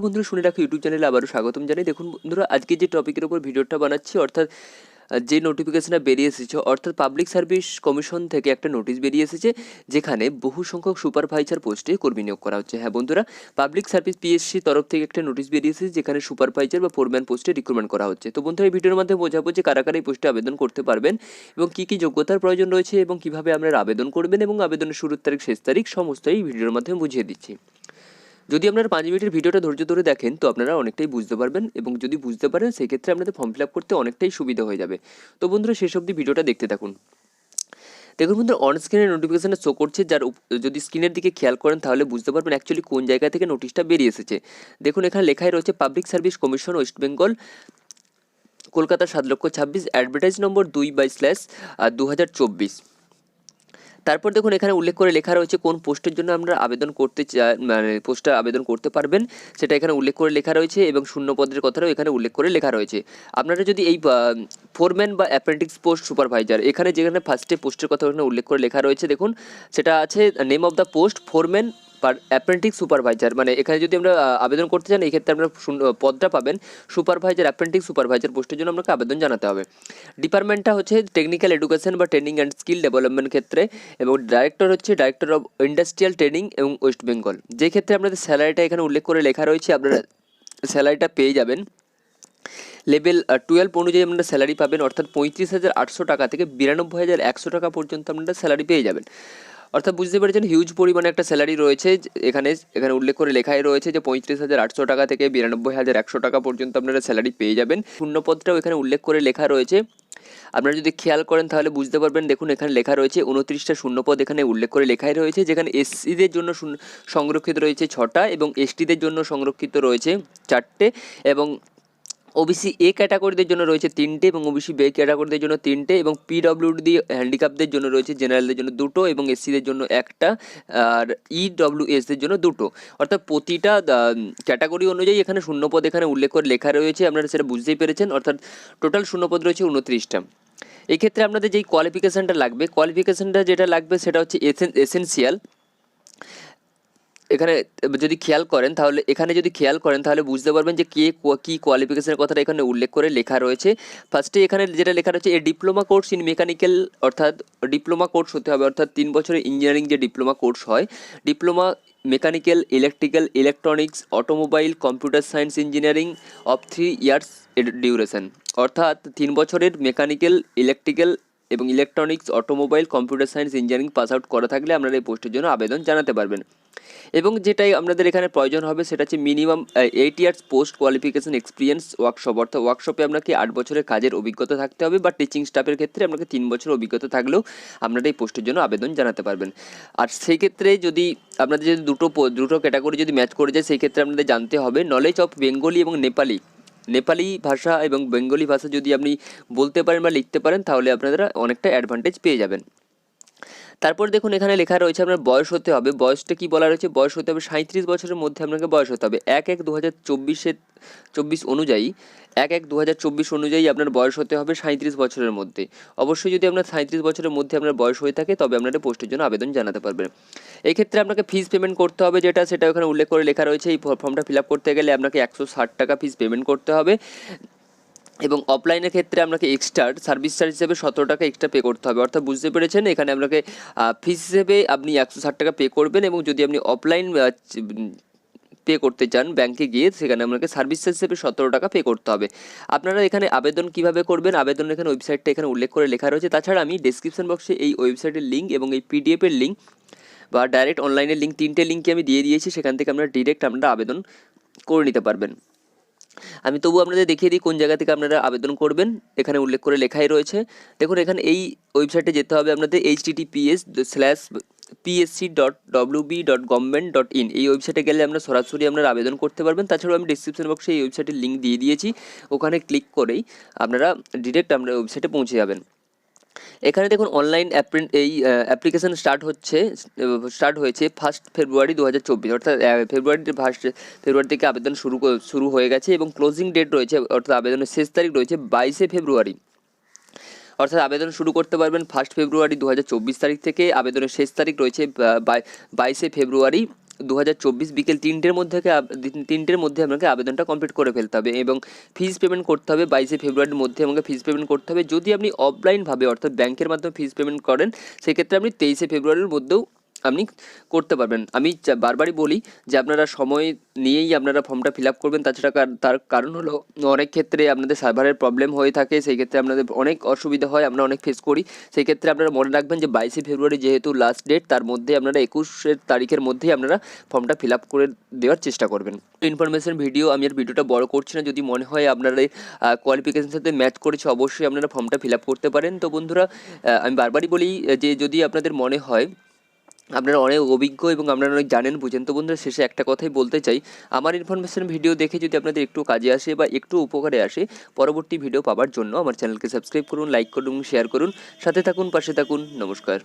বন্ধুরা শুনে রাখো ইউটিউব চ্যানেলে আবারও স্বাগতম জানাই। দেখুন বন্ধুরা, আজকে যে টপিকের উপর ভিডিওটা বানাচ্ছি, অর্থাৎ যে নোটিফিকেশনটা বেরিয়ে এসেছে, অর্থাৎ পাবলিক সার্ভিস কমিশন থেকে একটা নোটিশ বেরিয়ে এসেছে, যেখানে বহু সংখ্যক সুপারভাইজার পোস্টে কর্মী নিয়োগ করা হচ্ছে। হ্যাঁ বন্ধুরা, পাবলিক সার্ভিস পিএসসি তরফ থেকে একটা নোটিশ বেরিয়ে এসেছে, যেখানে সুপারভাইজার বা ফোরম্যান পোস্টে রিক্রুটমেন্ট করা হচ্ছে। তো বন্ধুরা, এই ভিডিওর মাধ্যমে বোঝাবো যে কারা কারা এই পোস্টে আবেদন করতে পারবেন এবং কী কী যোগ্যতার প্রয়োজন রয়েছে এবং কীভাবে আপনারা আবেদন করবেন এবং আবেদনের শুরুর তারিখ, শেষ তারিখ সমস্ত এই ভিডিওর মাধ্যমে বুঝিয়ে দিচ্ছি। যদি আপনারা 5 মিনিটের ভিডিওটা ধৈর্য ধরে দেখেন তো আপনারা অনেকটাই বুঝতে পারবেন, এবং যদি বুঝতে পারেন সেক্ষেত্রে আপনাদের ফর্ম ফিল আপ করতে অনেকটাই সুবিধা হয়ে যাবে। তো বন্ধুরা, শেষ অবধি ভিডিওটা দেখতে থাকুন। দেখুন বন্ধুরা, অন স্ক্রিনের নোটিফিকেশনটা শো করছে, যার যদি স্ক্রিনের দিকে খেয়াল করেন তাহলে বুঝতে পারবেন অ্যাকচুয়ালি কোন জায়গা থেকে নোটিশটা বেরিয়ে এসেছে। দেখুন, এখানে লেখাই রয়েছে public service commission West Bengal, Kolkata 7,26,000, advertise নম্বর 2/2024। তারপর দেখুন, এখানে উল্লেখ করে লেখা রয়েছে কোন পোস্টের জন্য আমরা আবেদন করতে চাই, মানে পোস্টে আবেদন করতে পারবেন সেটা এখানে উল্লেখ করে লেখা রয়েছে, এবং শূন্য পদের কথাটাও এখানে উল্লেখ করে লেখা রয়েছে। আপনারা যদি এই ফোরম্যান বা অ্যাপ্রেন্টিস পোস্ট সুপারভাইজার, এখানে যেখানে ফার্স্টে পোস্টের কথা এখানে উল্লেখ করে লেখা রয়েছে, দেখুন সেটা আছে name of the post foreman apprentice supervisor. মানে এখানে যদি আমরা আবেদন করতে চান, এই ক্ষেত্রে আমরা পদটা পাবেন সুপারভাইজার, অ্যাপ্রেন্টিস সুপারভাইজার পোস্টের জন্য আপনাকে আবেদন জানাতে হবে। ডিপার্টমেন্টটা হচ্ছে টেকনিক্যাল এডুকেশন বা ট্রেনিং অ্যান্ড স্কিল ডেভেলপমেন্ট ক্ষেত্রে, এবং ডাইরেক্টর হচ্ছে ডাইরেক্টর অফ ইন্ডাস্ট্রিয়াল ট্রেনিং এবং ওয়েস্ট বেঙ্গল। যে ক্ষেত্রে আপনাদের স্যালারিটা এখানে উল্লেখ করে লেখা রয়েছে, আপনারা স্যালারিটা পেয়ে যাবেন লেভেল 12 অনুযায়ী আপনারা স্যালারি পাবেন, অর্থাৎ 35,800 টাকা থেকে 92,100 টাকা পর্যন্ত আপনারা স্যালারি পেয়ে যাবেন। অর্থাৎ বুঝতে পেরেছেন, হিউজ পরিমাণে একটা স্যালারি রয়েছে। এখানে উল্লেখ করে লেখাই রয়েছে যে 35,800 টাকা থেকে 92,100 টাকা পর্যন্ত আপনারা স্যালারি পেয়ে যাবেন। শূন্যপদটাও এখানে উল্লেখ করে লেখা রয়েছে, আপনারা যদি খেয়াল করেন তাহলে বুঝতে পারবেন। দেখুন, এখানে লেখা রয়েছে 29টা শূন্যপদ এখানে উল্লেখ করে লেখাই রয়েছে, যেখানে এসসিদের জন্য সংরক্ষিত রয়েছে 6টা, এবং এসটিদের জন্য সংরক্ষিত রয়েছে 4টে, এবং ওবিসি এ ক্যাটাগরিদের জন্য রয়েছে 3টে, এবং ওবিসি বে ক্যাটাগরিদের জন্য 3টে, এবং পিডব্লিউডি হ্যান্ডিক্যাপদের জন্য রয়েছে, জেনারেলদের জন্য 2টো, এবং এসসিদের জন্য 1টা, আর ইডব্লিউএসদের জন্য 2টো। অর্থাৎ প্রতিটা ক্যাটাগরি অনুযায়ী এখানে শূন্যপদ এখানে উল্লেখ করে লেখা রয়েছে, আপনারা সেটা বুঝতেই পেরেছেন। অর্থাৎ টোটাল শূন্যপদ রয়েছে 29টা। এক্ষেত্রে আপনাদের যেই কোয়ালিফিকেশানটা লাগবে, যেটা লাগবে সেটা হচ্ছে এসেনশিয়াল। এখানে যদি খেয়াল করেন তাহলে বুঝতে পারবেন যে কী কোয়ালিফিকেশনের কথাটা এখানে উল্লেখ করে লেখা রয়েছে। ফার্স্টে এখানে যেটা লেখা রয়েছে, এ ডিপ্লোমা কোর্স ইন মেকানিক্যাল, অর্থাৎ ডিপ্লোমা কোর্স হতে হবে, অর্থাৎ 3 বছরের ইঞ্জিনিয়ারিং যে ডিপ্লোমা কোর্স হয়, diploma mechanical, electrical, electronics, automobile, computer science engineering of 3 years duration. অর্থাৎ 3 বছরের মেকানিক্যাল, ইলেকট্রিক্যাল এবং electronics, automobile, computer science engineering pass out করা থাকলে আপনারা এই পোস্টের জন্য আবেদন জানাতে পারবেন। এবং যেটাই আপনাদের এখানে প্রয়োজন হবে সেটা হচ্ছে minimum 8 years post qualification experience workshop, অর্থাৎ ওয়ার্কশপে আপনাকে 8 বছরের কাজের অভিজ্ঞতা থাকতে হবে, বা টিচিং স্টাফের ক্ষেত্রে আপনাকে 3 বছরের অভিজ্ঞতা থাকলেও আপনারা এই পোস্টের জন্য আবেদন জানাতে পারবেন। আর সেই ক্ষেত্রে যদি আপনাদের যদি দুটো ক্যাটাগরি যদি ম্যাচ করে যায়, সেই ক্ষেত্রে আপনাদের জানতে হবে নলেজ অফ বেঙ্গলি এবং নেপালি ভাষা এবং বেঙ্গলি ভাষা যদি আপনি বলতে পারেন বা লিখতে পারেন, তাহলে আপনারা অনেকটা অ্যাডভান্টেজ পেয়ে যাবেন। তারপর দেখুন, এখানে লেখা রয়েছে আপনার বয়স হতে হবে। বয়সটা কি বলা রয়েছে, বয়স হতে হবে 37 বছরের মধ্যে আপনাকে বয়স হতে হবে। 1/1/2024 অনুযায়ী 1/1/2024 অনুযায়ী আপনার বয়স হতে হবে 37 বছরের মধ্যে। অবশ্যই যদি আপনার 37 বছরের মধ্যে আপনার বয়স হয়ে থাকে, তবে আপনারা পোস্টের জন্য আবেদন জানাতে পারবেন। এই ক্ষেত্রে আপনাকে ফিস পেমেন্ট করতে হবে, সেটা এখানে উল্লেখ করে লেখা রয়েছে। এই ফর্মটা ফিল আপ করতে গেলে আপনাকে 160 টাকা ফিস পেমেন্ট করতে হবে, এবং অফলাইনের ক্ষেত্রে আপনাকে এক্সট্রা সার্ভিস চার্জ হিসেবে 17 টাকা এক্সট্রা পে করতে হবে। অর্থাৎ বুঝতে পেরেছেন, এখানে আপনাকে ফিস হিসেবে আপনি 160 টাকা পে করবেন, এবং যদি আপনি অফলাইন পে করতে চান ব্যাংকে গিয়ে, সেখানে আপনাকে সার্ভিস চার্জ হিসেবে 17 টাকা পে করতে হবে। আপনারা এখানে আবেদন কিভাবে করবেন, আবেদন এখানে ওয়েবসাইটটা এখানে উল্লেখ করে লেখা রয়েছে। তাছাড়া আমি ডেসক্রিপশন বক্সে এই ওয়েবসাইটের লিঙ্ক এবং এই পিডিএফের লিঙ্ক বা ডাইরেক্ট অনলাইনের লিঙ্ক, 3টে লিঙ্কই আমি দিয়ে দিয়েছি, সেখান থেকে আপনারা আপনারা আবেদন করে নিতে পারবেন। আমি তবু আপনাদের দেখিয়ে দিই কোন জায়গা থেকে আপনারা আবেদন করবেন। এখানে উল্লেখ করে লেখাই রয়েছে। দেখুন, এখানে এই ওয়েবসাইটে যেতে হবে আপনাদের, https:/psc.wb.government.in। এই ওয়েবসাইটে গেলে আপনারা সরাসরি আপনারা আবেদন করতে পারবেন। তাছাড়াও আমি ডিসক্রিপশন বক্সে এই ওয়েবসাইটের লিঙ্ক দিয়ে দিয়েছি, ওখানে ক্লিক করেই আপনারা আপনারা ওয়েবসাইটে পৌঁছে যাবেন। এখানে দেখুন, অনলাইন অ্যাপ্লিকেশান স্টার্ট হয়েছে 1 ফেব্রুয়ারি 2024, অর্থাৎ ফেব্রুয়ারি থেকে আবেদন শুরু হয়ে গেছে, এবং ক্লোজিং ডেট রয়েছে, অর্থাৎ আবেদনের শেষ তারিখ রয়েছে 22 ফেব্রুয়ারি। অর্থাৎ আবেদন শুরু করতে পারবেন 1 ফেব্রুয়ারি 2024 তারিখ থেকে, আবেদনের শেষ তারিখ রয়েছে 22 ফেব্রুয়ারি 2024 বিকেল 3টের মধ্যে 3টের মধ্যে আপনাকে আবেদনটা কমপ্লিট করে ফেলতে হবে এবং ফিজ পেমেন্ট করতে হবে 22শে ফেব্রুয়ারির মধ্যে আমাকে ফিজ পেমেন্ট করতে হবে। যদি আপনি অফলাইনভাবে অর্থাৎ ব্যাংকের মাধ্যমে ফিজ পেমেন্ট করেন সেক্ষেত্রে আপনি 23শে ফেব্রুয়ারির মধ্যেও আপনি করতে পারবেন। আমি বারবারই বলি যে আপনারা সময় নিয়েই আপনারা ফর্মটা ফিল আপ করবেন। তাছাড়া তার কারণ হলো অনেক ক্ষেত্রে আপনাদের সার্ভারের প্রবলেম হয়ে থাকে, সেই ক্ষেত্রে আপনাদের অনেক অসুবিধা হয়, আমরা অনেক ফেস করি। সেই ক্ষেত্রে আপনারা মনে রাখবেন যে 22শে ফেব্রুয়ারি যেহেতু লাস্ট ডেট, তার মধ্যে আপনারা 21 তারিখের মধ্যেই আপনারা ফর্মটা ফিল আপ করে দেওয়ার চেষ্টা করবেন। ইনফরমেশন ভিডিও, আমি আর ভিডিওটা বড় করছি না। যদি মনে হয় আপনারা কোয়ালিফিকেশনের সাথে ম্যাচ করেছে অবশ্যই আপনারা ফর্মটা ফিল আপ করতে পারেন। তো বন্ধুরা, আমি বারবারই বলি যে যদি আপনাদের মনে হয় আপনারা অনেক অভিজ্ঞ এবং আপনারা অনেক জানেন বুঝেন, তো বন্ধুরা শেষে একটা কথাই বলতে চাই, আমার ইনফরমেশন ভিডিও দেখে যদি আপনাদের একটু কাজে আসে বা একটু উপকারে আসে, পরবর্তী ভিডিও পাওয়ার জন্য আমার চ্যানেলকে সাবস্ক্রাইব করুন, লাইক করুন, শেয়ার করুন, সাথে থাকুন, পাশে থাকুন। নমস্কার।